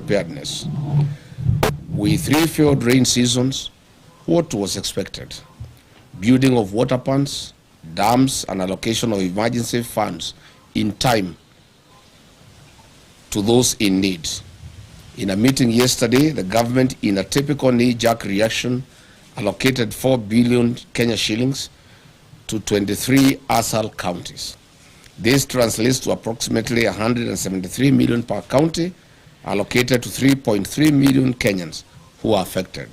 preparedness. With 3 failed rain seasons, what was expected? Building of water ponds, dams, and allocation of emergency funds in time to those in need. In a meeting yesterday, the government, in a typical knee-jerk reaction, allocated 4 billion Kenya shillings to 23 ASAL counties. This translates to approximately 173 million per county, allocated to 3.3 million Kenyans who are affected.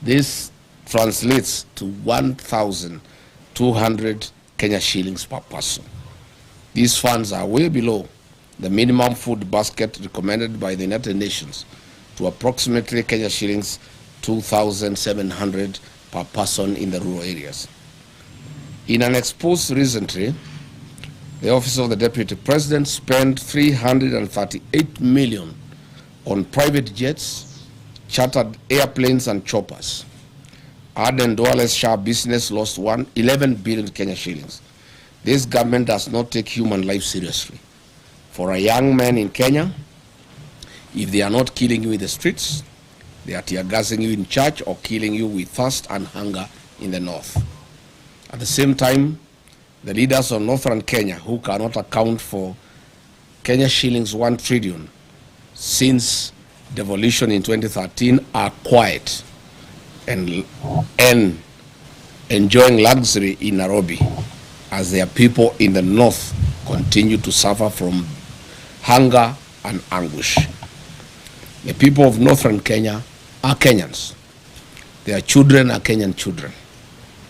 This translates to 1,200 Kenya shillings per person. These funds are way below the minimum food basket recommended by the United Nations to approximately Kenya shillings 2,700 per person in the rural areas. In an expose recently, the Office of the Deputy President spent 338 million on private jets, chartered airplanes and choppers. Aden Duale's Shah business lost 11 billion Kenya shillings. This government does not take human life seriously. For a young man in Kenya, if they are not killing you in the streets, they are tear gassing you in church or killing you with thirst and hunger in the north. At the same time, the leaders of northern Kenya, who cannot account for Kenya shillings 1 trillion since devolution in 2013, are quiet and enjoying luxury in Nairobi as their people in the north continue to suffer from hunger and anguish. The people of northern Kenya are Kenyans. Their children are Kenyan children.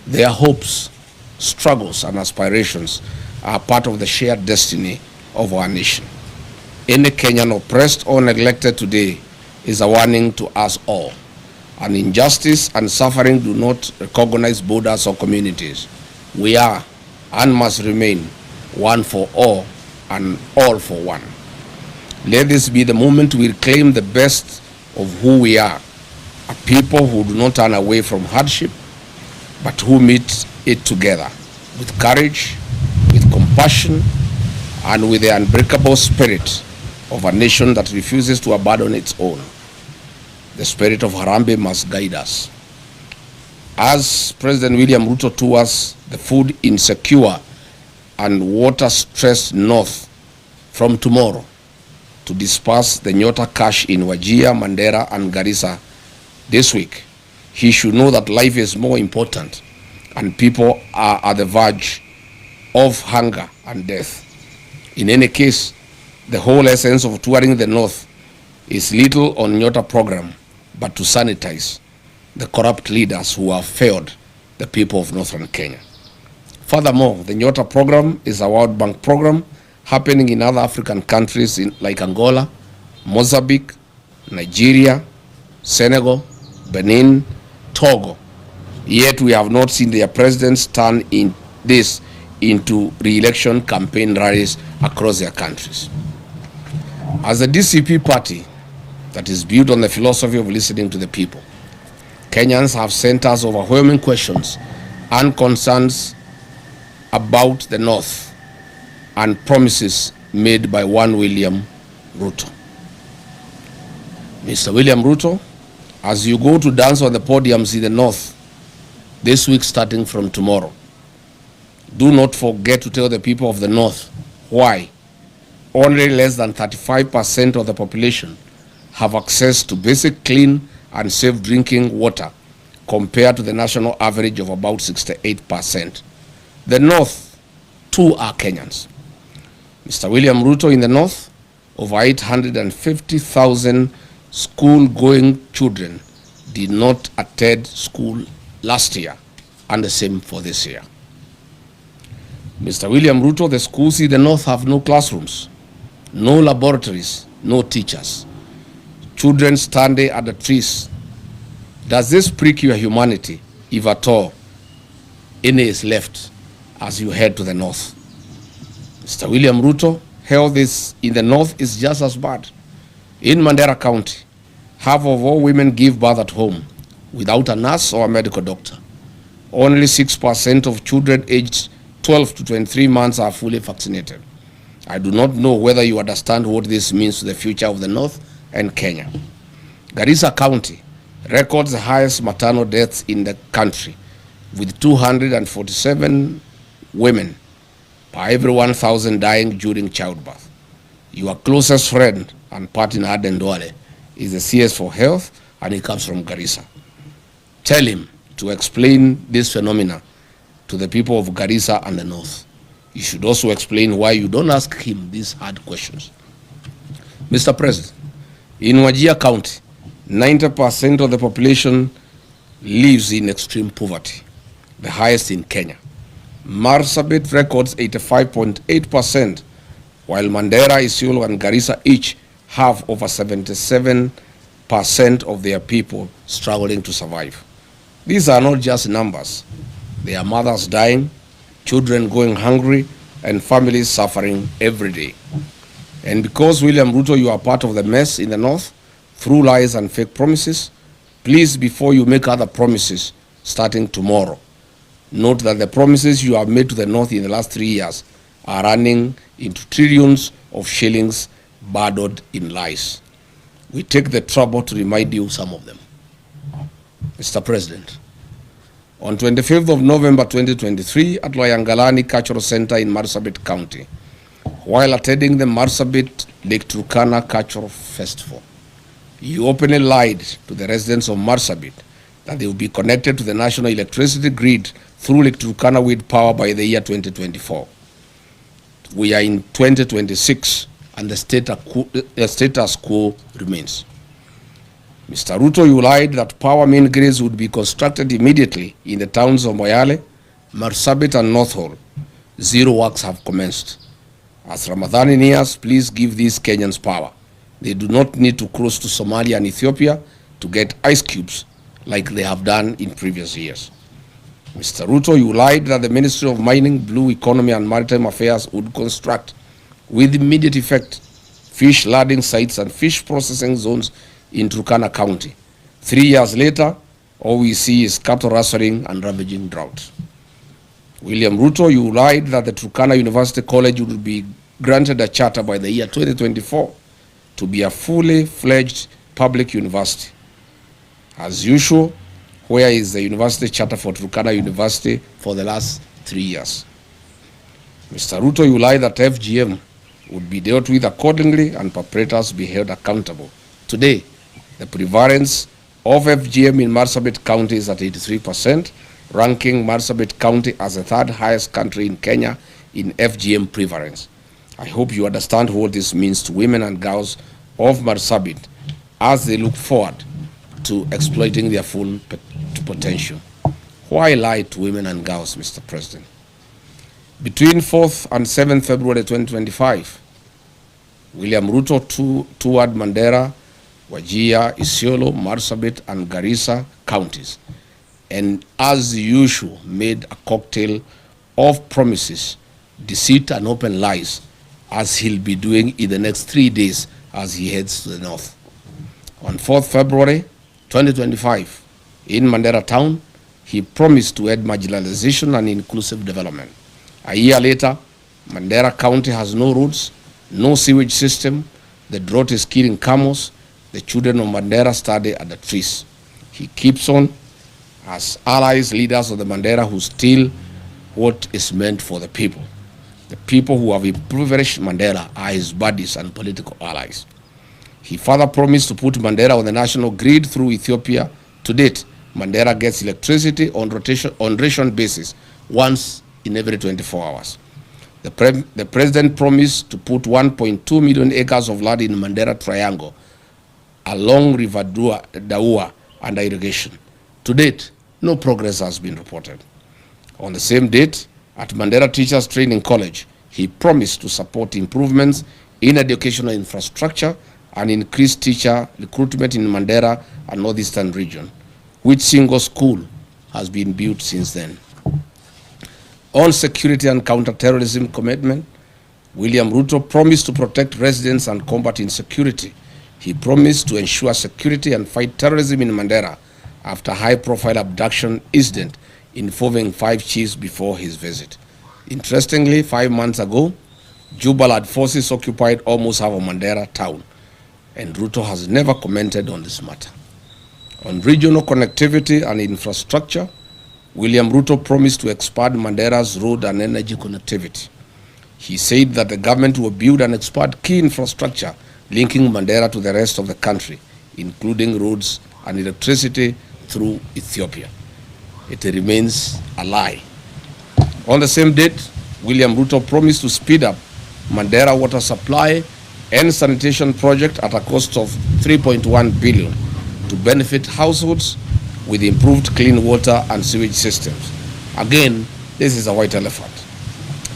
Their hopes, struggles, and aspirations are part of the shared destiny of our nation. Any Kenyan oppressed or neglected today is a warning to us all. And injustice and suffering do not recognize borders or communities. We are and must remain one for all and all for one. Let this be the moment we reclaim the best of who we are, a people who do not turn away from hardship, but who meet it together with courage, with compassion, and with the unbreakable spirit of a nation that refuses to abandon its own. The spirit of Harambee must guide us. As President William Ruto tours the food insecure and water-stressed north from tomorrow to disperse the Nyota cash in Wajir, Mandera, and Garissa this week, he should know that life is more important and people are at the verge of hunger and death. In any case, the whole essence of touring the north is little on Nyota program, but to sanitize the corrupt leaders who have failed the people of northern Kenya. Furthermore, the Nyota program is a World Bank program happening in other African countries like Angola, Mozambique, Nigeria, Senegal, Benin, Togo. Yet we have not seen their presidents turn this into re-election campaign rallies across their countries. As a DCP party that is built on the philosophy of listening to the people, Kenyans have sent us overwhelming questions and concerns about the North and promises made by one William Ruto. Mr. William Ruto, as you go to dance on the podiums in the North this week starting from tomorrow, do not forget to tell the people of the North why only less than 35% of the population have access to basic clean and safe drinking water compared to the national average of about 68%. The North, too, are Kenyans. Mr. William Ruto, in the North, over 850,000 school-going children did not attend school last year, and the same for this year. Mr. William Ruto, the schools in the North have no classrooms, no laboratories, no teachers. Children standing at the trees. Does this prick your humanity, if at all any is left as you head to the North? Mr. William Ruto, health in the North is just as bad. In Mandera County, half of all women give birth at home without a nurse or a medical doctor. Only 6% of children aged 12 to 23 months are fully vaccinated. I do not know whether you understand what this means to the future of the North and Kenya. Garissa County records the highest maternal deaths in the country, with 247 women per every 1,000 dying during childbirth. Your closest friend and partner, Aden Duale, is the CS for Health, and he comes from Garissa. Tell him to explain this phenomena to the people of Garissa and the North. You should also explain why you don't ask him these hard questions. Mr. President, in Wajir County, 90% of the population lives in extreme poverty, the highest in Kenya. Marsabit records 85.8%, while Mandera, Isiolo, and Garissa each have over 77% of their people struggling to survive. These are not just numbers. They are mothers dying, children going hungry, and families suffering every day. And because, William Ruto, you are part of the mess in the North, through lies and fake promises, please, before you make other promises starting tomorrow, note that the promises you have made to the North in the last 3 years are running into trillions of shillings burdened in lies. We take the trouble to remind you some of them. Mr. President, on 25th of November 2023 at Loyangalani Cultural Center in Marsabit County, while attending the Marsabit Lake Turkana Cultural Festival, you openly lied to the residents of Marsabit that they will be connected to the national electricity grid through Lake Turkana wind power by the year 2024. We are in 2026 and the status quo remains. Mr. Ruto, you lied that power main grids would be constructed immediately in the towns of Moyale, Marsabit, and North Hall. Zero works have commenced. As Ramadan nears, please give these Kenyans power. They do not need to cross to Somalia and Ethiopia to get ice cubes like they have done in previous years. Mr. Ruto, you lied that the Ministry of Mining, Blue Economy, and Maritime Affairs would construct, with immediate effect, fish landing sites and fish processing zones in Turkana County. 3 years later, all we see is cattle rustling and ravaging drought. William Ruto, you lied that the Turkana University College would be granted a charter by the year 2024 to be a fully fledged public university. As usual, where is the university charter for Turkana University for the last 3 years? Mr. Ruto, you lied that FGM would be dealt with accordingly and perpetrators be held accountable. Today, the prevalence of FGM in Marsabit County is at 83%, ranking Marsabit County as the third highest country in Kenya in FGM prevalence. I hope you understand what this means to women and girls of Marsabit as they look forward to exploiting their full potential. Why lie to women and girls, Mr. President? Between 4th and 7th February 2025, William Ruto toured Mandera, Wajir, Isiolo, Marsabit, and Garissa counties, and as usual made a cocktail of promises, deceit, and open lies, as he'll be doing in the next 3 days as he heads to the North. On 4th February 2025, in Mandera town, he promised to end marginalization and inclusive development. A year later, Mandera County has no roads, no sewage system, the drought is killing camels, the children of Mandera study at the trees. He keeps on as allies, leaders of the Mandera who steal what is meant for the people. The people who have impoverished Mandera are his buddies and political allies. He further promised to put Mandera on the national grid through Ethiopia. To date, Mandera gets electricity on ration basis once in every 24 hours. The president promised to put 1.2 million acres of land in Mandera Triangle along River Daua under irrigation. To date, no progress has been reported. On the same date, at Mandera Teachers Training College, he promised to support improvements in educational infrastructure and increase teacher recruitment in Mandera and Northeastern region, which single school has been built since then. On security and counter-terrorism commitment, William Ruto promised to protect residents and combat insecurity. He promised to ensure security and fight terrorism in Mandera after high-profile abduction incident involving 5 chiefs before his visit. Interestingly, 5 months ago, Jubaland forces occupied almost half of Mandera town. and Ruto has never commented on this matter. On regional connectivity and infrastructure, William Ruto promised to expand Mandera's road and energy connectivity. He said that the government will build and expand key infrastructure linking Mandera to the rest of the country, including roads and electricity through Ethiopia. It remains a lie. On the same date, William Ruto promised to speed up Mandera water supply and sanitation project at a cost of 3.1 billion to benefit households with improved clean water and sewage systems. Again, this is a white elephant.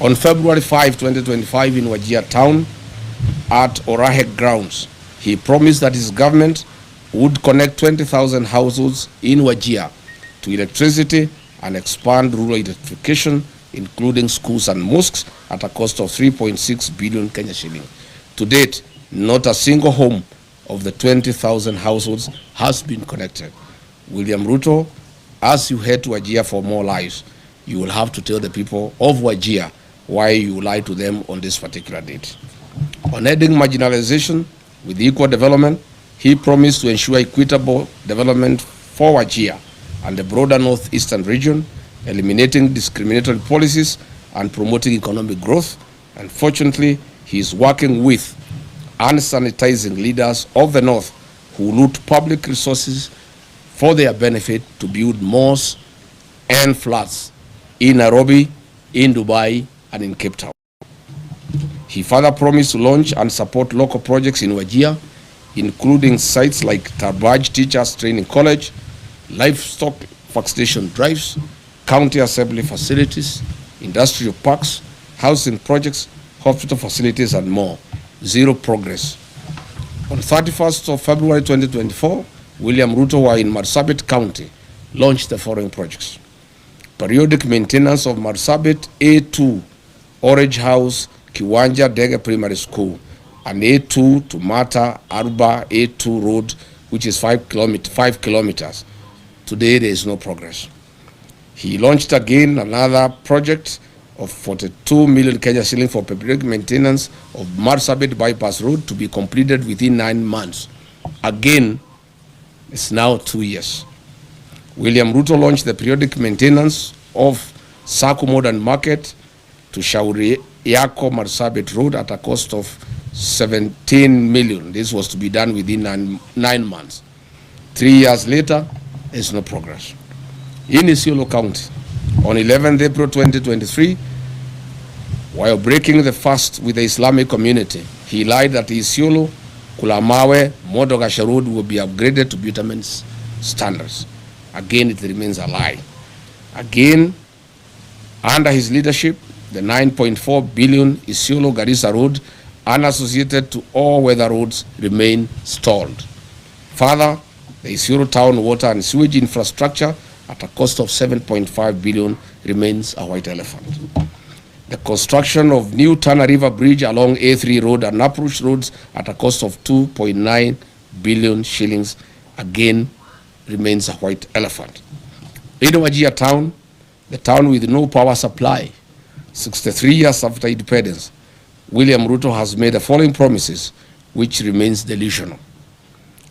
On February 5, 2025 in Wajir town at Orahek grounds, he promised that his government would connect 20,000 households in Wajir to electricity and expand rural electrification, including schools and mosques, at a cost of 3.6 billion Kenya shilling. To date, not a single home of the 20,000 households has been connected. William Ruto, as you head to Wajir for more lives, you will have to tell the people of Wajir why you lied to them on this particular date. On ending marginalization with equal development, he promised to ensure equitable development for Wajir and the broader northeastern region, eliminating discriminatory policies and promoting economic growth. Unfortunately, he is working with unsanitizing leaders of the north who loot public resources for their benefit to build malls and flats in Nairobi, in Dubai, and in Cape Town. He further promised to launch and support local projects in Wajir, including sites like Tarbaj Teachers Training College, livestock vaccination drives, county assembly facilities, industrial parks, housing projects, hospital facilities, and more. Zero progress. On 31st of February 2024, William Ruto, while in Marsabit County, launched the following projects: periodic maintenance of Marsabit A2, Orange House, Kiwanja Dege Primary School, and A2 to Mata Arba A2 Road, which is 5 kilometers. Today, there is no progress. He launched again another project of 42 million Kenya shilling for periodic maintenance of Marsabit Bypass Road to be completed within 9 months. Again, it's now 2 years. William Ruto launched the periodic maintenance of Saku Modern Market to Shauri Yako Marsabit Road at a cost of 17 million. This was to be done within 9 months. 3 years later, there's no progress. In Isiolo County, on 11th April 2023, while breaking the fast with the Islamic community, he lied that Isiolo, Kulamawe, Modogasha Road will be upgraded to bitumen standards. Again, it remains a lie. Again, under his leadership, the 9.4 billion Isiolo Garissa Road, unassociated to all weather roads, remain stalled. Further, the Isiolo town water and sewage infrastructure at a cost of 7.5 billion remains a white elephant. The construction of new Tana River Bridge along A3 Road and Approach Roads at a cost of 2.9 billion shillings again remains a white elephant. In Wajir town, the town with no power supply, 63 years after independence, William Ruto has made the following promises, which remains delusional.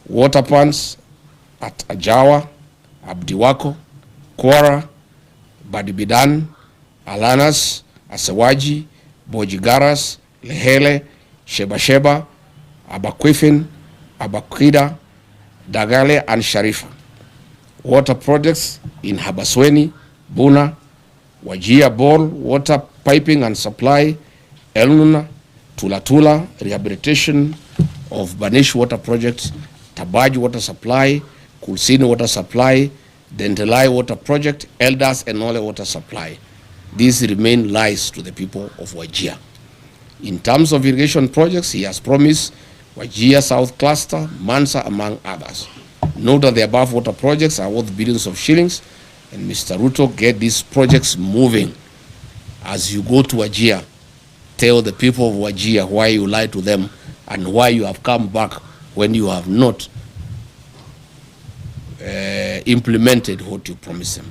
Water plants at Ajawa, Abdiwako, Kwara, Badibidan, Alanas, Asewaji, Bojigaras, Lehele, Sheba, Abakwifin, Abakwida, Dagale, and Sharifa. Water projects in Habasweni, Buna, Wajia Ball, water piping and supply, Elnuna, Tulatula, rehabilitation of Banish water projects, Tabaj water supply, Kulsini water supply, Dentelai water project, Elders and Ole water supply. These remain lies to the people of Wajir. In terms of irrigation projects, he has promised Wajir South Cluster, Mansa, among others. Note that the above water projects are worth billions of shillings, and Mr. Ruto, get these projects moving. As you go to Wajir, tell the people of Wajir why you lied to them and why you have come back when you have not implemented what you promised them.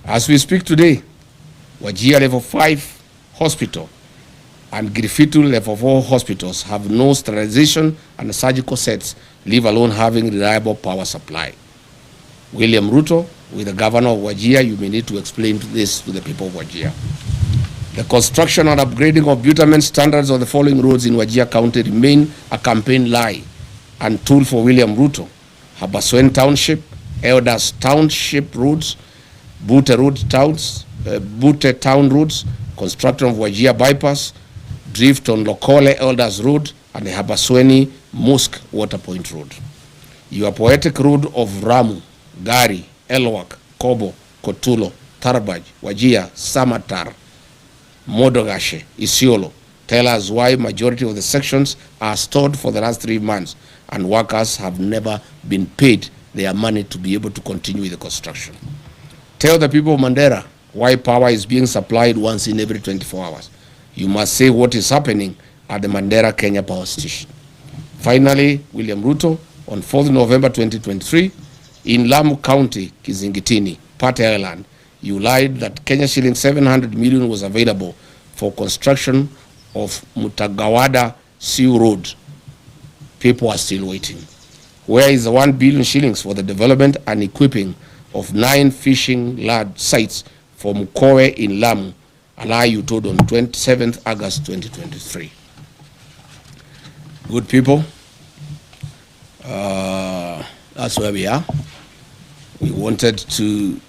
As we speak today, Wajir Level 5 Hospital and Griffith level 4 hospitals have no sterilization and surgical sets, leave alone having reliable power supply. William Ruto, with the governor of Wajir, you may need to explain this to the people of Wajir. The construction and upgrading of bitumen standards of the following roads in Wajir County remain a campaign lie and tool for William Ruto. Habaswen Township, Elders Township roads, Butte Town roads, construction of Wajir bypass, drift on Lokole Elders Road, and the Habasweni Mosque Water Point Road. Your poetic road of Ramu, Gari, Elwak, Kobo, Kotulo, Tarbaj, Wajir, Samatar, Modogashe, Isiolo tell us why majority of the sections are stored for the last 3 months and workers have never been paid their money to be able to continue with the construction. Tell the people of Mandera why power is being supplied once in every 24 hours. You must say what is happening at the Mandera Kenya Power Station. Finally, William Ruto, on 4th November 2023, in Lamu County, Kizingitini, Pate Island, you lied that Kenya shilling 700 million was available for construction of Mutagawada Sea Road. People are still waiting. Where is the 1 billion shillings for the development and equipping of 9 fishing lad sites for Mukowe in Lamu, a lie you told on 27th August 2023? Good people, that's where we are. We wanted to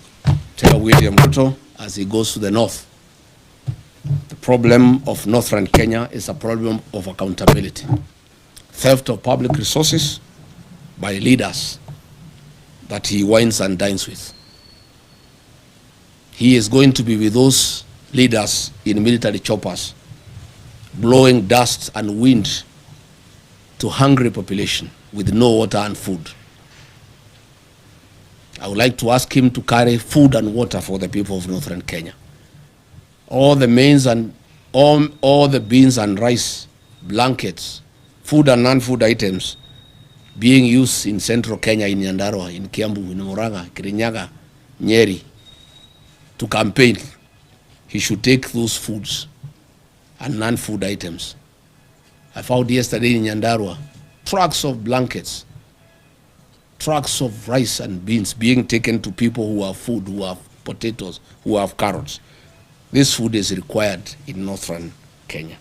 tell William Ruto as he goes to the north. The problem of northern Kenya is a problem of accountability. Theft of public resources by leaders that he wines and dines with. He is going to be with those leaders in military choppers, blowing dust and wind to hungry population with no water and food. I would like to ask him to carry food and water for the people of northern Kenya. All the mains and all the beans and rice, blankets, food and non-food items being used in central Kenya, in Nyandarua, in Kiambu, in Murang'a, Kirinyaga, Nyeri, to campaign. He should take those foods and non-food items. I found yesterday in Nyandarua trucks of blankets, trucks of rice and beans being taken to people who have food, who have potatoes, who have carrots. This food is required in northern Kenya.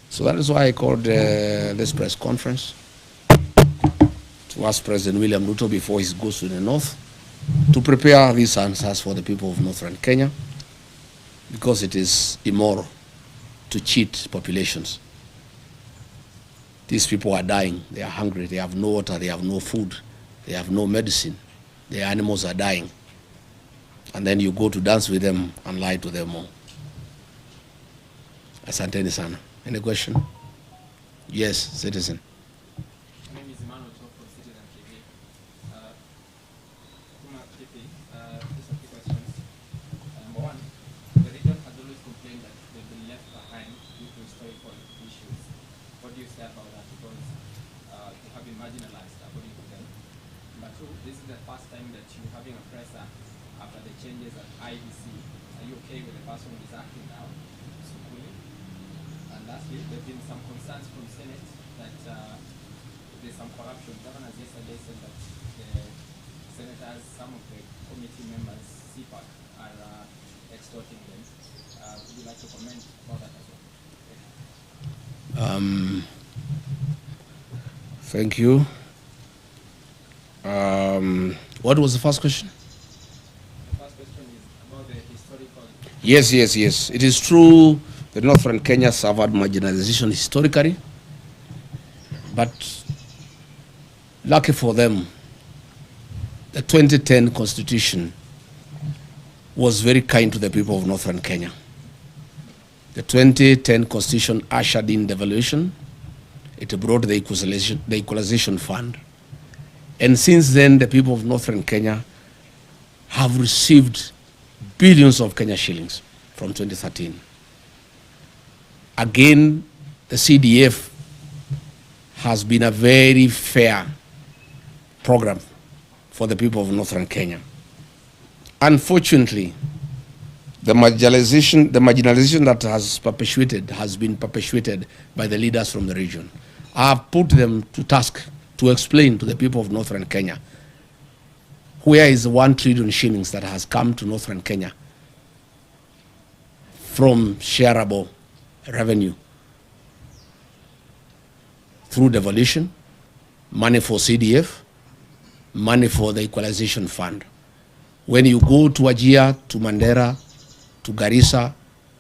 So that is why I called this press conference to ask President William Ruto before he goes to the north to prepare these answers for the people of northern Kenya, because it is immoral to cheat populations. These people are dying, they are hungry, they have no water, they have no food, they have no medicine, their animals are dying. And then you go to dance with them and lie to them all. Asanteni sana. Any question? Yes, citizen. My name is from citizenTV. Just a few questions. Number one, the region has always complained that they've been left behind due to historical issues. What do you say about that? Because they have been marginalized according to them. Number two, this is the first time that you're having a presser after the changes at IBC. Are you okay with the person who is acting now? And lastly, there have been some concerns from Senate that there's some corruption. Governors yesterday said that the senators, some of the committee members, CPAC, are extorting them. Would you like to comment about that as well? Thank you. What was the first question? The first question is about the historical... Yes. It is true that northern Kenya suffered marginalization historically, but lucky for them, the 2010 Constitution was very kind to the people of northern Kenya. The 2010 Constitution ushered in devolution. It brought the equalization fund. And since then, the people of northern Kenya have received billions of Kenya shillings from 2013. Again, the CDF has been a very fair program for the people of northern Kenya. Unfortunately, The marginalization that has been perpetuated by the leaders from the region. I have put them to task to explain to the people of northern Kenya where is 1 trillion shillings that has come to northern Kenya from shareable revenue through devolution, money for CDF, money for the equalization fund. When you go to Wajir, to Mandera, to Garissa,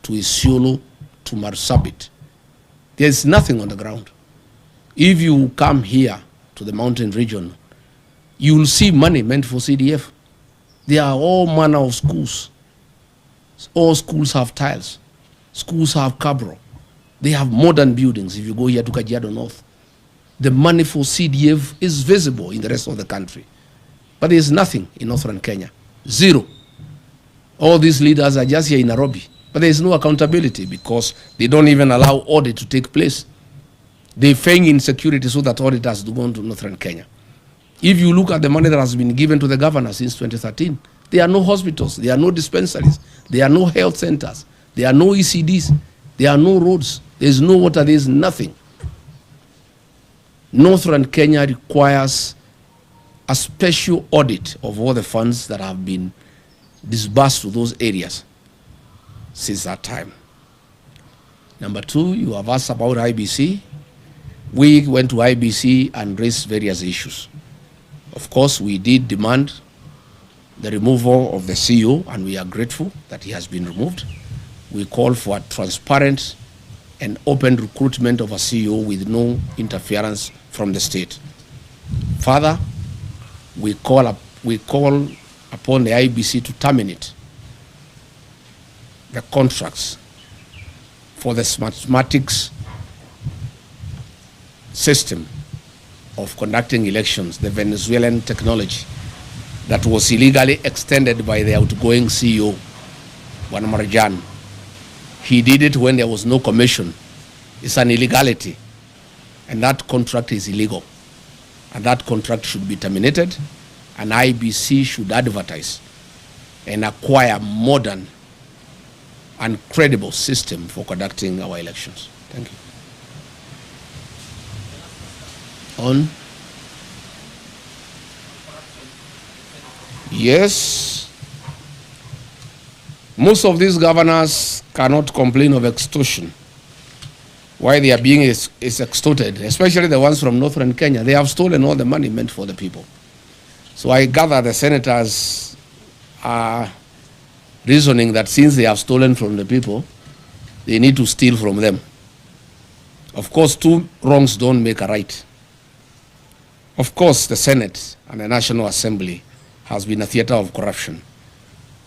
to Isiolo, to Marsabit, there's nothing on the ground. If you come here to the mountain region, you will see money meant for CDF. There are all manner of schools. All schools have tiles. Schools have cabro. They have modern buildings. If you go here to Kajiado North, the money for CDF is visible in the rest of the country. But there is nothing in northern Kenya. Zero. All these leaders are just here in Nairobi. But there is no accountability because they don't even allow audit to take place. They feign insecurity so that audit has to go on to northern Kenya. If you look at the money that has been given to the governor since 2013, there are no hospitals, there are no dispensaries, there are no health centers, there are no ECDs, there are no roads, there is no water, there is nothing. Northern Kenya requires a special audit of all the funds that have been disbursed to those areas since that time. Number 2, you have asked about IBC. We went to IBC and raised various issues. Of course, we did demand the removal of the CEO, and we are grateful that he has been removed. We call for a transparent and open recruitment of a CEO with no interference from the state. Further, we call upon the IBC to terminate the contracts for the mathematics system of conducting elections, the Venezuelan technology that was illegally extended by the outgoing CEO, Juan Marjan. He did it when there was no commission. It's an illegality, and that contract is illegal. And that contract should be terminated, and IBC should advertise and acquire modern and credible system for conducting our elections. Thank you. On? Yes. Most of these governors cannot complain of extortion. Why they are being is extorted, especially the ones from northern Kenya. They have stolen all the money meant for the people. So I gather the senators are reasoning that since they have stolen from the people, they need to steal from them. Of course, 2 wrongs don't make a right. Of course, the Senate and the National Assembly has been a theater of corruption.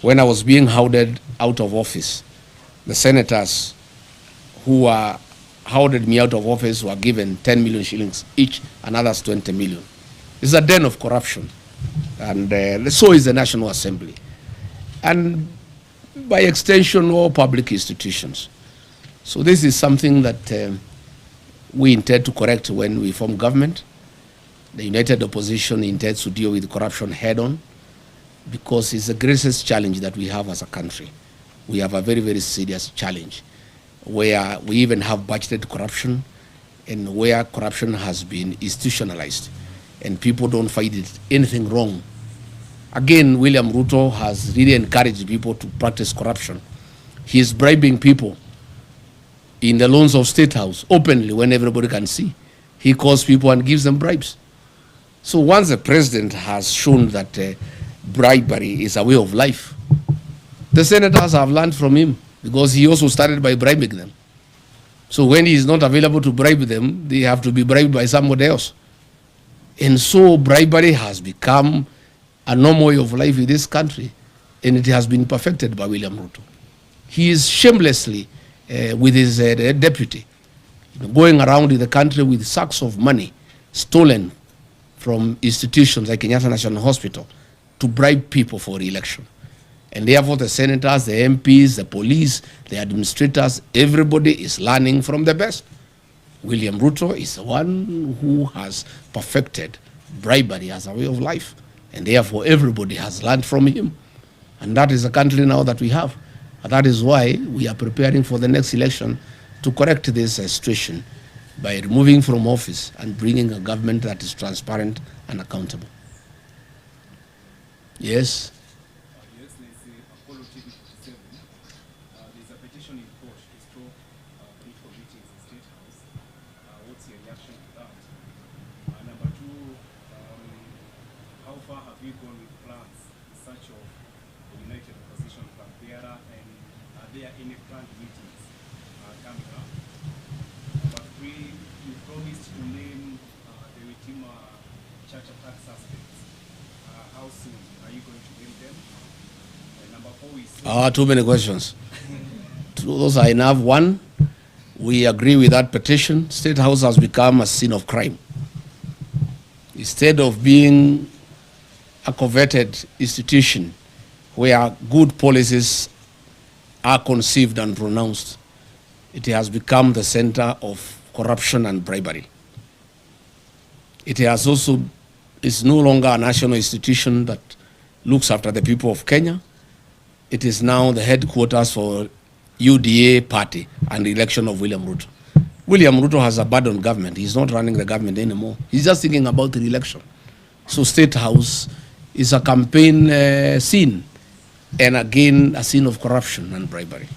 When I was being hounded out of office, the senators who hounded me out of office were given 10 million shillings each, and others 20 million. It's a den of corruption. And so is the National Assembly. And by extension, all public institutions. So this is something that we intend to correct when we form government. The United Opposition intends to deal with corruption head-on because it's the greatest challenge that we have as a country. We have a very, very serious challenge where we even have budgeted corruption and where corruption has been institutionalized and people don't find it anything wrong. Again, William Ruto has really encouraged people to practice corruption. He is bribing people in the loans of State House openly when everybody can see. He calls people and gives them bribes. So once the president has shown that bribery is a way of life, the senators have learned from him because he also started by bribing them. So when he is not available to bribe them, they have to be bribed by somebody else. And so bribery has become a normal way of life in this country, and it has been perfected by William Ruto. He is shamelessly, with his deputy, going around in the country with sacks of money stolen from institutions like Kenyatta National Hospital to bribe people for re-election. And therefore the senators, the MPs, the police, the administrators, everybody is learning from the best. William Ruto is the one who has perfected bribery as a way of life. And therefore everybody has learned from him. And that is the country now that we have. And that is why we are preparing for the next election to correct this situation by removing from office and bringing a government that is transparent and accountable. Yes? Yes, let's say Apollo TV 47. There's a petition in court to stop political meetings in State House. What's your reaction to that? Number two, how far have you gone with plans in search of the United Opposition Club bearer, and are there any planned meetings coming up? Number three, you promised to name the Witima church attack suspects. How soon are you going to name them? And number four is... Too many questions. Those are enough. One, we agree with that petition. State House has become a scene of crime. Instead of being a coveted institution where good policies are conceived and pronounced, it has become the center of corruption and bribery. It has also is no longer a national institution that looks after the people of Kenya. It is now the headquarters for UDA party and the election of William Ruto. William Ruto has abandoned government. He's not running the government anymore. He's just thinking about the election. So State House is a campaign scene, and again a scene of corruption and bribery.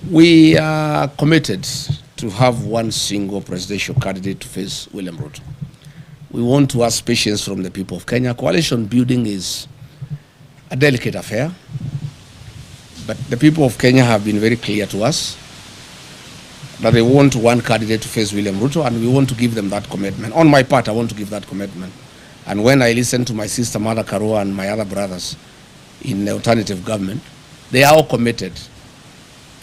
We are committed to have one single presidential candidate to face William Ruto. We want to ask patience from the people of Kenya. Coalition building is a delicate affair, but the people of Kenya have been very clear to us that they want one candidate to face William Ruto, and we want to give them that commitment. On my part, I want to give that commitment. And when I listen to my sister Mother Karua and my other brothers in the alternative government, they are all committed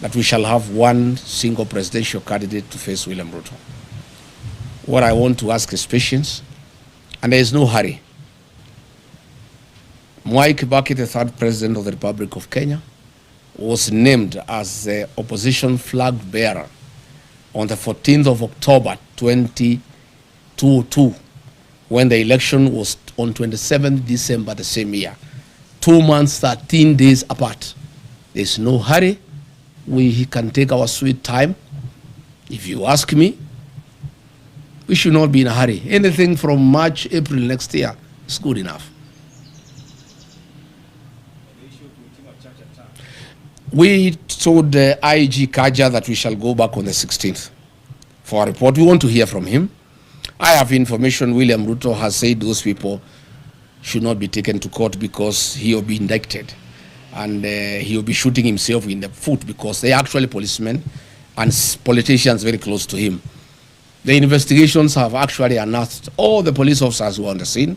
that we shall have one single presidential candidate to face William Ruto. What I want to ask is patience, and there is no hurry. Mwai Kibaki, the third president of the Republic of Kenya, was named as the opposition flag bearer on the 14th of October 2022, when the election was on 27th December the same year. 2 months, 13 days apart. There's no hurry. We can take our sweet time. If you ask me, we should not be in a hurry. Anything from March, April next year is good enough. We told IG Kaja that we shall go back on the 16th for a report. We want to hear from him. I have information William Ruto has said those people should not be taken to court because he will be indicted. And he will be shooting himself in the foot because they are actually policemen and politicians very close to him. The investigations have actually unearthed all the police officers who were on the scene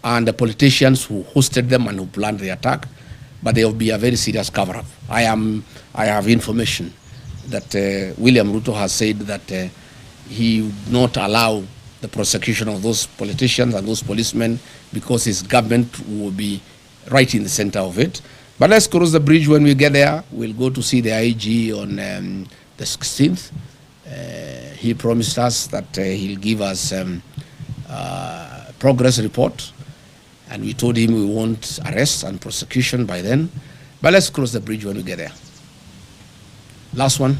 and the politicians who hosted them and who planned the attack. But there will be a very serious cover-up. I have information that William Ruto has said that he would not allow the prosecution of those politicians and those policemen because his government will be right in the center of it. But let's cross the bridge when we get there. We'll go to see the IG on the 16th. He promised us that he'll give us progress report. And we told him we want arrest and prosecution by then. But let's cross the bridge when we get there. Last one.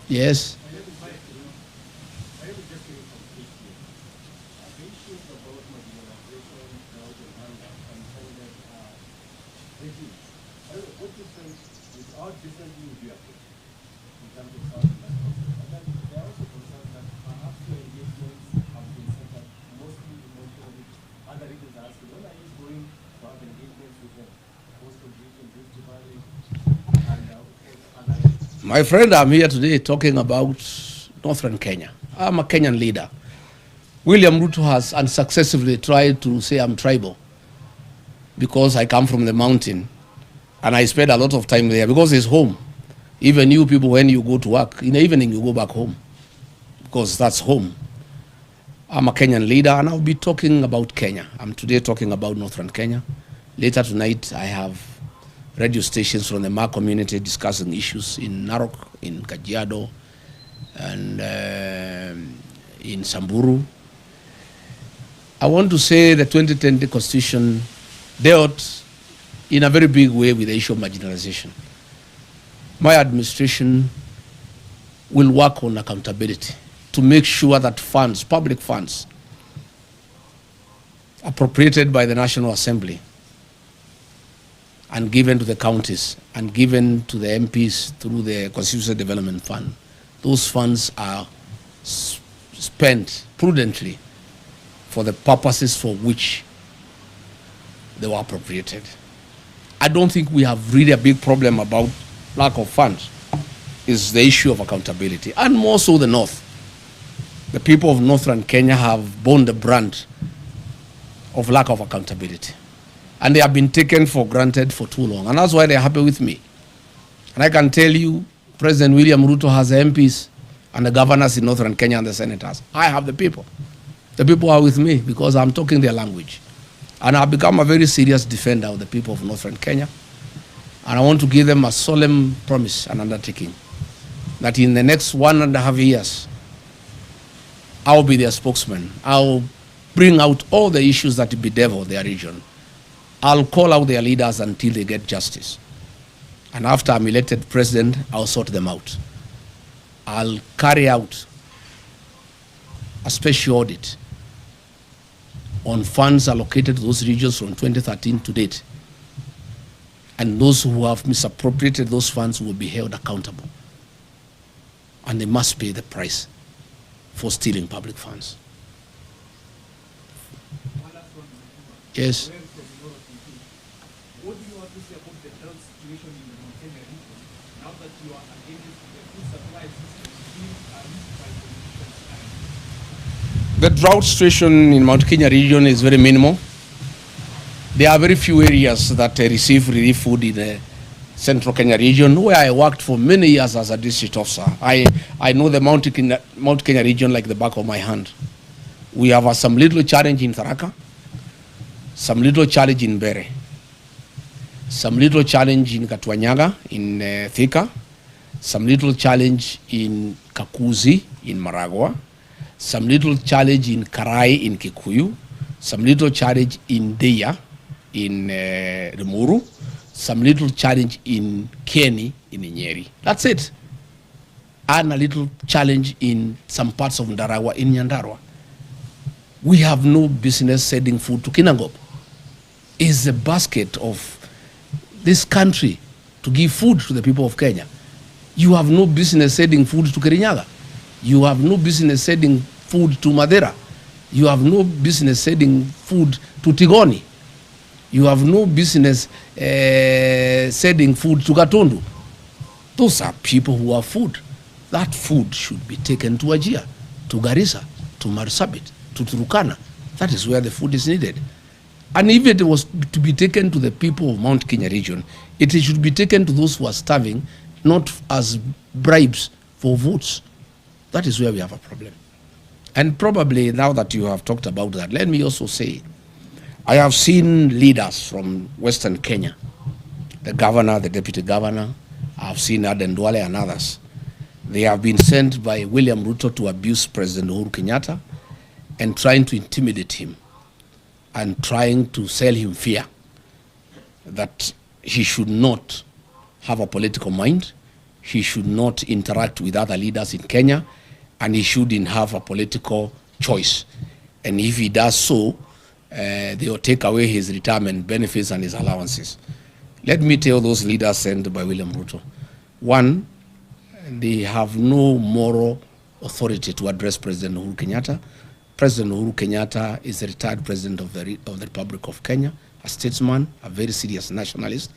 Yes. My friend, I'm here today talking about Northern Kenya. I'm a Kenyan leader. William Ruto has unsuccessfully tried to say I'm tribal because I come from the mountain and I spend a lot of time there because it's home. Even you people, when you go to work, in the evening you go back home because that's home. I'm a Kenyan leader and I'll be talking about Kenya. I'm today talking about Northern Kenya. Later tonight I have radio stations from the Ma community discussing issues in Narok, in Kajiado, and in Samburu. I want to say the 2020 Constitution dealt in a very big way with the issue of marginalization. My administration will work on accountability to make sure that funds, public funds, appropriated by the National Assembly and given to the counties and given to the MPs through the Constituency Development Fund, those funds are spent prudently for the purposes for which they were appropriated. I don't think we have really a big problem about lack of funds. Is the issue of accountability, and more so the North. The people of Northern Kenya have borne the brunt of lack of accountability. And they have been taken for granted for too long. And that's why they're happy with me. And I can tell you, President William Ruto has the MPs and the governors in Northern Kenya and the senators. I have the people. The people are with me because I'm talking their language. And I've become a very serious defender of the people of Northern Kenya. And I want to give them a solemn promise and undertaking that in the next 1.5 years, I'll be their spokesman. I'll bring out all the issues that bedevil their region. I'll call out their leaders until they get justice. And after I'm elected president, I'll sort them out. I'll carry out a special audit on funds allocated to those regions from 2013 to date. And those who have misappropriated those funds will be held accountable. And they must pay the price for stealing public funds. Yes. What do you have to say about the drought situation in the Mount Kenya region now that you are against the food supply system being used by politicians? The drought situation in Mount Kenya region is very minimal. There are very few areas that receive relief food in the Central Kenya region, where I worked for many years as a district officer. I know the Mount Kenya region like the back of my hand. We have some little challenge in Tharaka, some little challenge in Bere, some little challenge in Katwanyaga, in Thika, some little challenge in Kakuzi, in Maragua, some little challenge in Karai, in Kikuyu, some little challenge in Deya, in Limuru, some little challenge in Kieni, in Nyeri. That's it. And a little challenge in some parts of Ndarawa, in Nyandarua. We have no business sending food to Kinangop. It's the basket of this country to give food to the people of Kenya. You have no business sending food to Kirinyaga. You have no business sending food to Madera. You have no business sending food to Tigoni. You have no business sending food to Gatundu. Those are people who have food. That food should be taken to Wajir, to Garissa, to Marsabit, to Turukana. That is where the food is needed. And if it was to be taken to the people of Mount Kenya region, it should be taken to those who are starving, not as bribes for votes. That is where we have a problem. And probably now that you have talked about that, let me also say, I have seen leaders from Western Kenya, the governor, the deputy governor, I've seen Aden Duale and others. They have been sent by William Ruto to abuse President Uhuru Kenyatta and trying to intimidate him and trying to sell him fear that he should not have a political mind, he should not interact with other leaders in Kenya, and he shouldn't have a political choice. And if he does so, they will take away his retirement benefits and his allowances. Let me tell those leaders sent by William Ruto. One, they have no moral authority to address President Uhuru Kenyatta. President Uhuru Kenyatta is a retired president of the Republic of Kenya, a statesman, a very serious nationalist,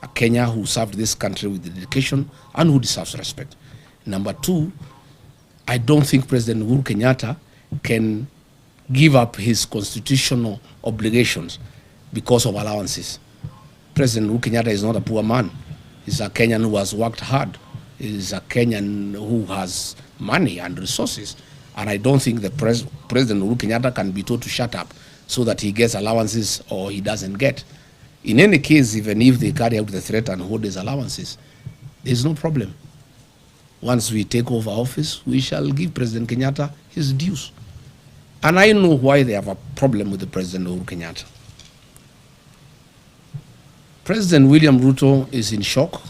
a Kenya who served this country with dedication and who deserves respect. Number two, I don't think President Uhuru Kenyatta can give up his constitutional obligations because of allowances. President Uhuru Kenyatta is not a poor man. He's a Kenyan who has worked hard. He's a Kenyan who has money and resources. And I don't think the President Uhuru Kenyatta can be told to shut up so that he gets allowances or he doesn't get. In any case, even if they carry out the threat and hold his allowances, there's no problem. Once we take over office, we shall give President Kenyatta his dues. And I know why they have a problem with the President Uhuru Kenyatta. President William Ruto is in shock.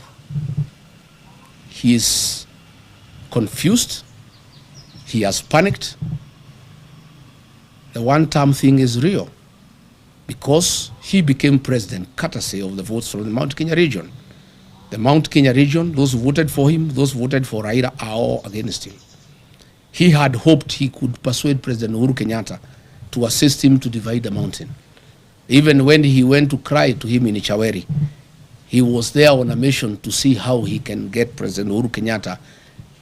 He is confused. He has panicked. The one-term thing is real because he became president courtesy of the votes from the Mount Kenya region. The Mount Kenya region, those who voted for him, those who voted for Raila are all against him. He had hoped he could persuade President Uhuru Kenyatta to assist him to divide the mountain. Even when he went to cry to him in Chaweri, he was there on a mission to see how he can get President Uhuru Kenyatta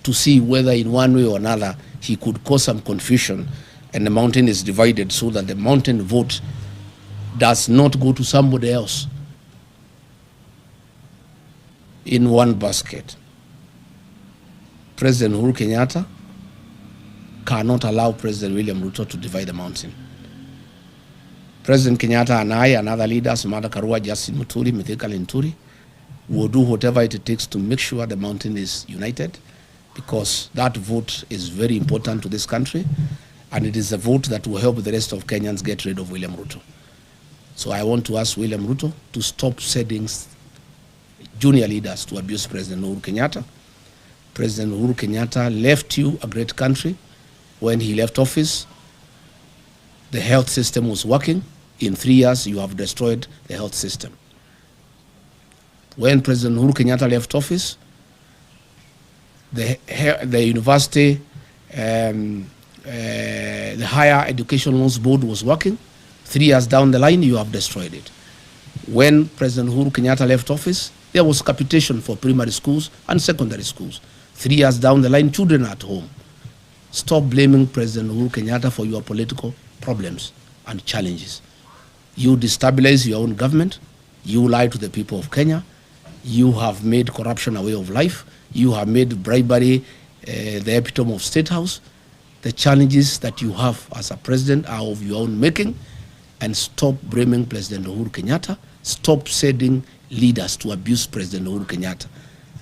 to see whether in one way or another he could cause some confusion and the mountain is divided so that the mountain vote does not go to somebody else in one basket. President Uhuru Kenyatta cannot allow President William Ruto to divide the mountain. President Kenyatta and I and other leaders, Martha Karua, Justin Muturi, Mithika Linturi, will do whatever it takes to make sure the mountain is united, because that vote is very important to this country, and it is a vote that will help the rest of Kenyans get rid of William Ruto. So I want to ask William Ruto to stop sending junior leaders to abuse President Uhuru Kenyatta. President Uhuru Kenyatta left you a great country. When he left office, the health system was working. In 3 years, you have destroyed the health system. When President Uhuru Kenyatta left office, the university, the Higher Education Loans Board was working. 3 years down the line, you have destroyed it. When President Uhuru Kenyatta left office, there was capitation for primary schools and secondary schools. 3 years down the line, children are at home. Stop blaming President Uhuru Kenyatta for your political problems and challenges. You destabilize your own government. You lie to the people of Kenya. You have made corruption a way of life. You have made bribery the epitome of State House. The challenges that you have as a president are of your own making. And stop blaming President Uhuru Kenyatta. Stop sending leaders to abuse President Uhuru Kenyatta.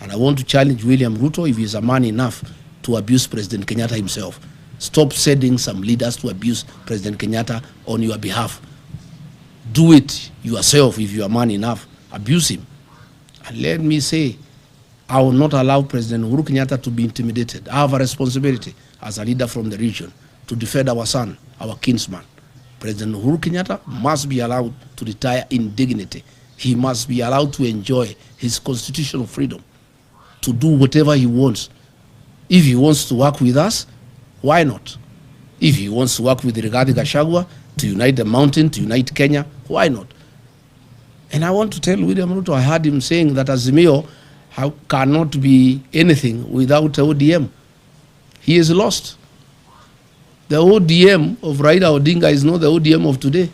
And I want to challenge William Ruto, if he's a man enough to abuse President Kenyatta himself. Stop sending some leaders to abuse President Kenyatta on your behalf. Do it yourself if you are man enough. Abuse him. And let me say, I will not allow President Uhuru Kenyatta to be intimidated. I have a responsibility as a leader from the region to defend our son, our kinsman. President Uhuru Kenyatta must be allowed to retire in dignity. He must be allowed to enjoy his constitutional freedom to do whatever he wants. If he wants to work with us, why not? If he wants to work with Rigathigachagua to unite the mountain, to unite Kenya, why not? And I want to tell William Ruto, I heard him saying that Azimio cannot be anything without ODM. He is lost. The ODM of Raila Odinga is not the ODM of today.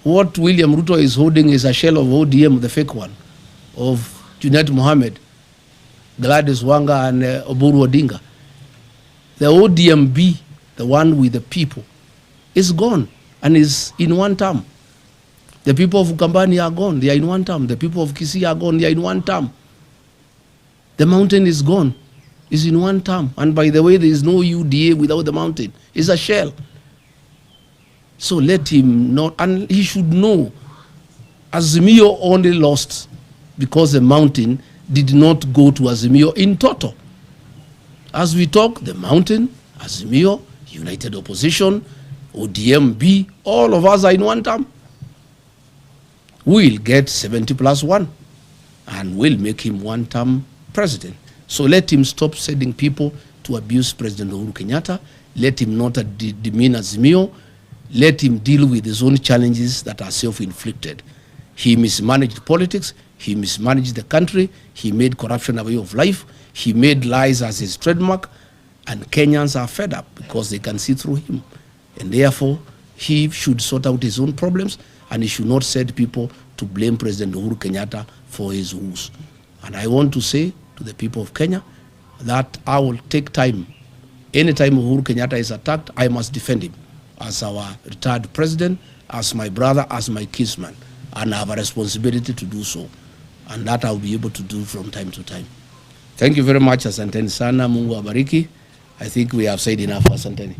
What William Ruto is holding is a shell of ODM, the fake one, of Junet Mohammed, Gladys Wanga, and Oburu Odinga. The ODMB, the one with the people, is gone and is in one term. The people of Ukambani are gone, they are in one term. The people of Kisii are gone, they are in one term. The mountain is gone, is in one term. And by the way, there is no UDA without the mountain. It's a shell. So let him not, and he should know, Azimio only lost because the mountain did not go to Azimio in total. As we talk, the mountain, Azimio, United Opposition, ODMB, all of us are in one term. We'll get 70+1 and we'll make him one-term president. So let him stop sending people to abuse President Uhuru Kenyatta. Let him not demean Azimio. Let him deal with his own challenges that are self-inflicted. He mismanaged politics. He mismanaged the country. He made corruption a way of life. He made lies as his trademark. And Kenyans are fed up because they can see through him. And therefore, he should sort out his own problems, and he should not send people to blame President Uhuru Kenyatta for his woes. And I want to say to the people of Kenya that I will take time. Anytime Uhuru Kenyatta is attacked, I must defend him as our retired president, as my brother, as my kinsman. And I have a responsibility to do so. And that I'll be able to do from time to time. Thank you very much, asanteni sana. Mungu abariki. I think we have said enough, asanteni.